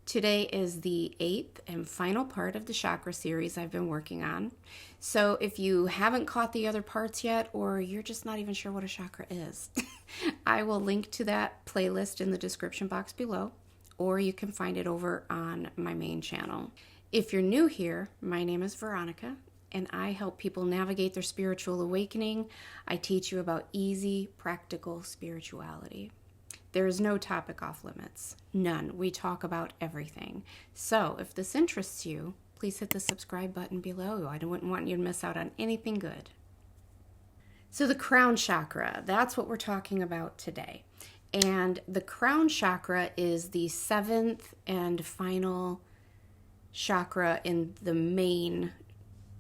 Today is the 8th and final part of the chakra series I've been working on. So if you haven't caught the other parts yet, or you're just not even sure what a chakra is, I will link to that playlist in the description box below, or you can find it over on my main channel. If you're new here, my name is Veronica, and I help people navigate their spiritual awakening. I teach you about easy, practical spirituality. There is no topic off limits. None. We talk about everything. So if this interests you, please hit the subscribe button below. I wouldn't want you to miss out on anything good. So the crown chakra, that's what we're talking about today. And the crown chakra is the 7th and final chakra in the main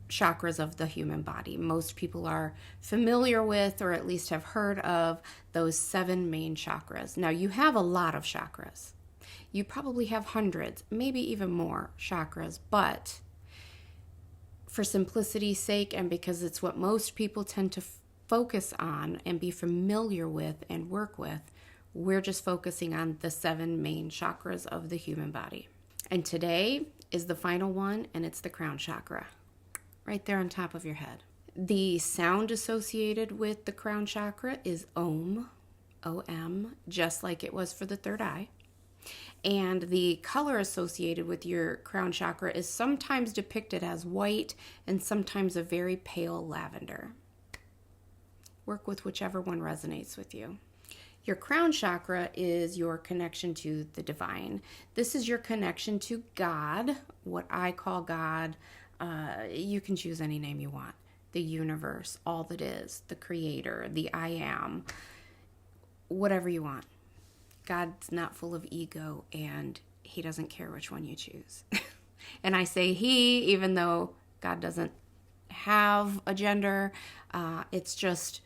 chakras of the human body. Most people are familiar with, or at least have heard of, those 7 main chakras. Now, you have a lot of chakras. You probably have hundreds, maybe even more chakras, but for simplicity's sake, and because it's what most people tend to focus on and be familiar with and work with, we're just focusing on the 7 main chakras of the human body. And today is the final one, and it's the crown chakra, right there on top of your head. The sound associated with the crown chakra is Om, O-M, just like it was for the third eye. And the color associated with your crown chakra is sometimes depicted as white and sometimes a very pale lavender. Work with whichever one resonates with you. Your crown chakra is your connection to the divine. This is your connection to God, what I call God. You can choose any name you want. The universe, all that is, the creator, the I am, whatever you want. God's not full of ego, and he doesn't care which one you choose. And I say he, even though God doesn't have a gender. It's just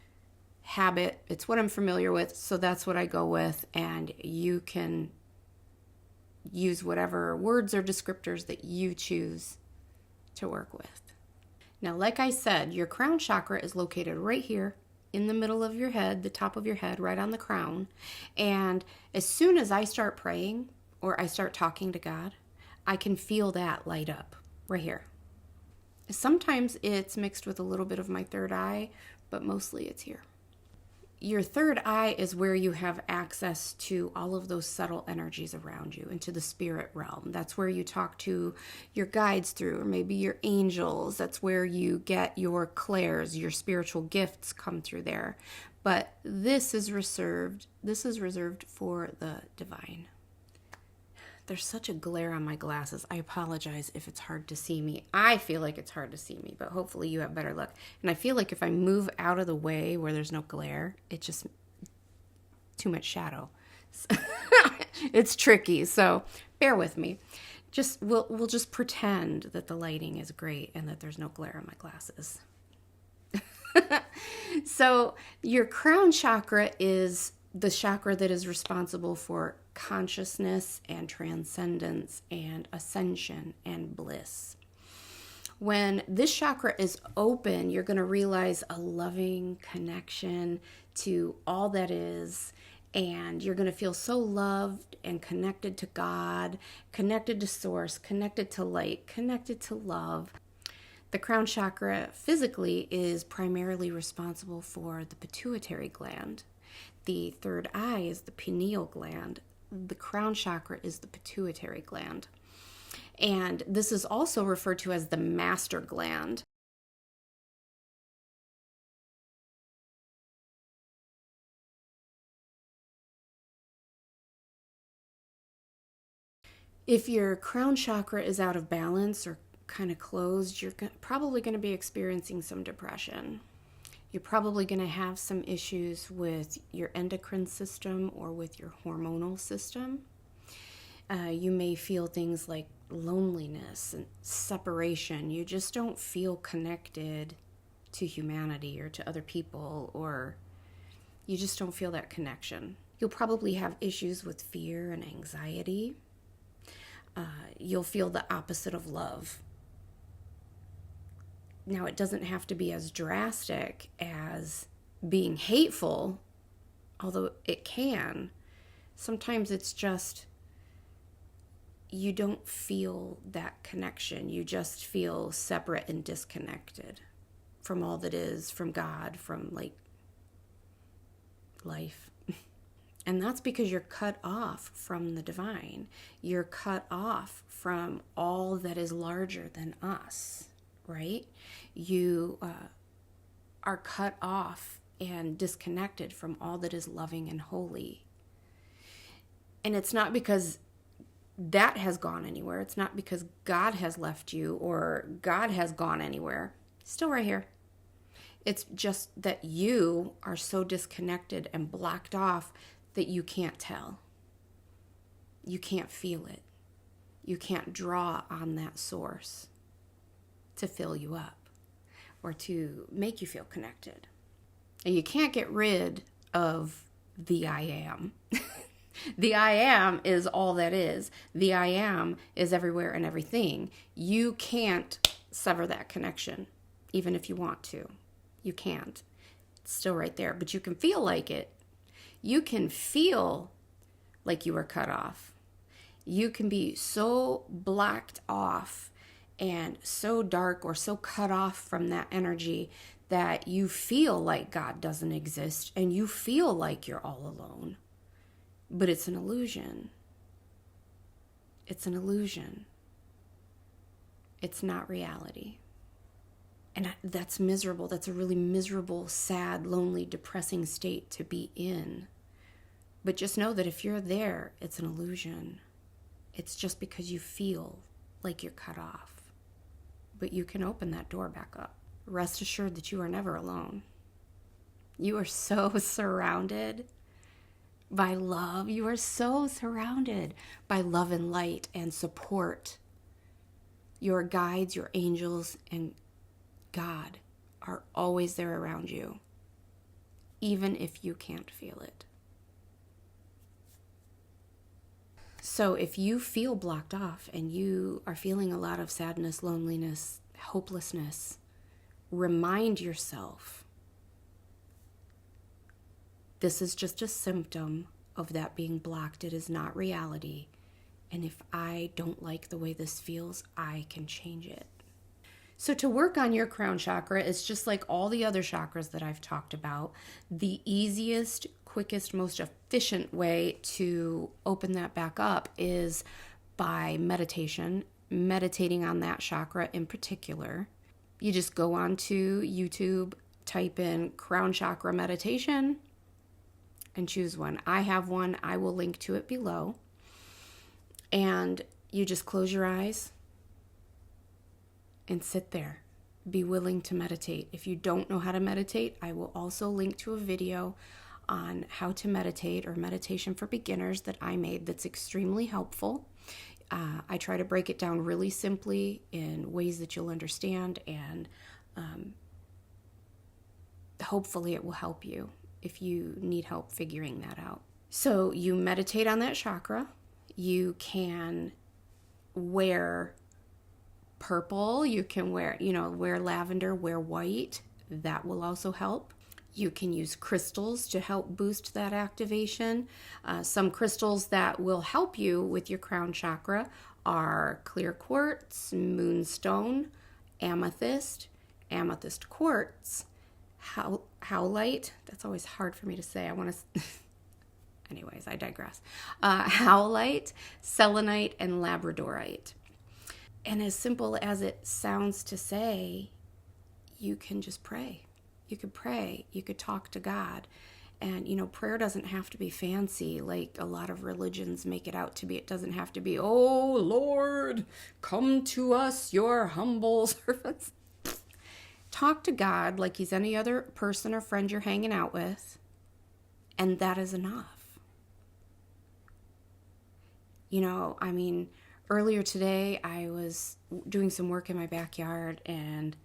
habit. It's what I'm familiar with, so that's what I go with, and you can use whatever words or descriptors that you choose to work with. Now, like I said, your crown chakra is located right here in the middle of your head, the top of your head, right on the crown. And as soon as I start praying or I start talking to God, I can feel that light up right here. Sometimes it's mixed with a little bit of my third eye, but mostly it's here. Your third eye is where you have access to all of those subtle energies around you, into the spirit realm. That's where you talk to your guides through, or maybe your angels. That's where you get your clairs, your spiritual gifts come through there. But this is reserved for the divine. There's such a glare on my glasses. I apologize if it's hard to see me. I feel like it's hard to see me, but hopefully you have better luck. And I feel like if I move out of the way where there's no glare, it's just too much shadow. It's tricky, so bear with me. We'll just pretend that the lighting is great and that there's no glare on my glasses. So your crown chakra is the chakra that is responsible for consciousness and transcendence and ascension and bliss. When this chakra is open, you're going to realize a loving connection to all that is, and you're going to feel so loved and connected to God, connected to source, connected to light, connected to love. The crown chakra physically is primarily responsible for the pituitary gland. The third eye is the pineal gland. The crown chakra is the pituitary gland. And this is also referred to as the master gland. If your crown chakra is out of balance or kind of closed, you're probably going to be experiencing some depression. You're probably going to have some issues with your endocrine system or with your hormonal system. You may feel things like loneliness and separation. You just don't feel connected to humanity or to other people, or you just don't feel that connection. You'll probably have issues with fear and anxiety. You'll feel the opposite of love. Now, it doesn't have to be as drastic as being hateful, although it can. Sometimes it's just you don't feel that connection. You just feel separate and disconnected from all that is, from God, from like life. And that's because you're cut off from the divine. You're cut off from all that is larger than us, right? You are cut off and disconnected from all that is loving and holy. And it's not because that has gone anywhere. It's not because God has left you or God has gone anywhere. Still right here. It's just that you are so disconnected and blocked off that you can't tell. You can't feel it. You can't draw on that source to fill you up or to make you feel connected. And you can't get rid of the I am. The I am is all that is. The I am is everywhere and everything. You can't sever that connection, even if you want to. You can't. It's still right there, but you can feel like it. You can feel like you were cut off. You can be so blocked off and so dark or so cut off from that energy that you feel like God doesn't exist and you feel like you're all alone. But it's an illusion. It's an illusion. It's not reality. And that's miserable. That's a really miserable, sad, lonely, depressing state to be in. But just know that if you're there, it's an illusion. It's just because you feel like you're cut off. But you can open that door back up. Rest assured that you are never alone. You are so surrounded by love. You are so surrounded by love and light and support. Your guides, your angels, and God are always there around you, even if you can't feel it. So if you feel blocked off and you are feeling a lot of sadness, loneliness, hopelessness, remind yourself this is just a symptom of that being blocked. It is not reality. And if I don't like the way this feels, I can change it. So to work on your crown chakra is just like all the other chakras that I've talked about. The easiest, quickest, most efficient way to open that back up is by meditation, meditating on that chakra in particular. You just go onto YouTube, type in crown chakra meditation, and choose one. I have one. I will link to it below. And you just close your eyes and sit there. Be willing to meditate. If you don't know how to meditate, I will also link to a video on how to meditate or meditation for beginners that I made that's extremely helpful. I try to break it down really simply in ways that you'll understand, and hopefully it will help you if you need help figuring that out. So you meditate on that chakra. You can wear purple, you can wear lavender, wear white. That will also help. You can use crystals to help boost that activation. Some crystals that will help you with your crown chakra are clear quartz, moonstone, amethyst, amethyst quartz, howlite. That's always hard for me to say. Anyways, I digress. Howlite, selenite, and labradorite. And as simple as it sounds to say, you can just pray. You could pray. You could talk to God. And, prayer doesn't have to be fancy like a lot of religions make it out to be. It doesn't have to be, oh, Lord, come to us, your humble servants. Talk to God like he's any other person or friend you're hanging out with. And that is enough. Earlier today, I was doing some work in my backyard, and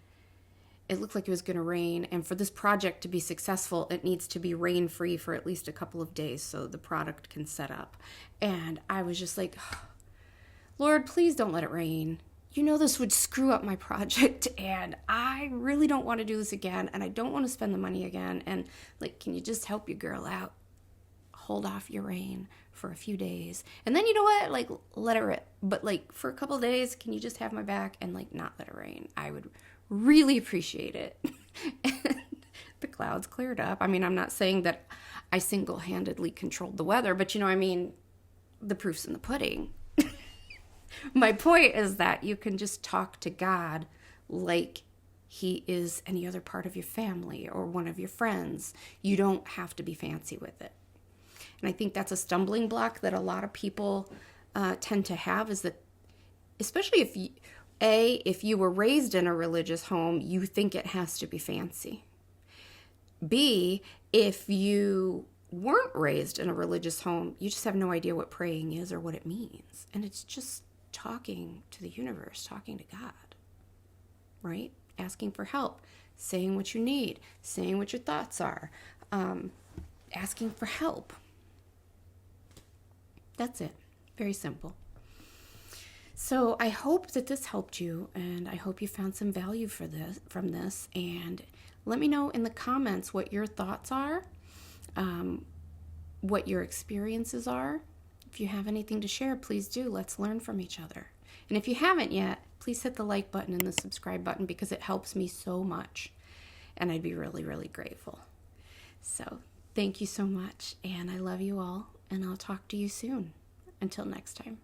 it looked like it was going to rain. And for this project to be successful, it needs to be rain-free for at least a couple of days so the product can set up. And I was just like, Lord, please don't let it rain. This would screw up my project, and I really don't want to do this again, and I don't want to spend the money again. And, can you just help your girl out? hold off your rain for a few days. And then you know what? Like, let it rip. But like for a couple of days, can you just have my back and like not let it rain? I would really appreciate it. And the clouds cleared up. I mean, I'm not saying that I single-handedly controlled the weather, but you know, I mean, the proof's in the pudding. My point is that you can just talk to God like he is any other part of your family or one of your friends. You don't have to be fancy with it. And I think that's a stumbling block that a lot of people tend to have, is that, especially if you were raised in a religious home, you think it has to be fancy. B, if you weren't raised in a religious home, you just have no idea what praying is or what it means. And it's just talking to the universe, talking to God, right? Asking for help, saying what you need, saying what your thoughts are, asking for help. That's it. Very simple. So I hope that this helped you, and I hope you found some value from this. And let me know in the comments what your thoughts are, what your experiences are. If you have anything to share, please do. Let's learn from each other. And if you haven't yet, please hit the like button and the subscribe button, because it helps me so much. And I'd be really, really grateful. So thank you so much. And I love you all. And I'll talk to you soon. Until next time.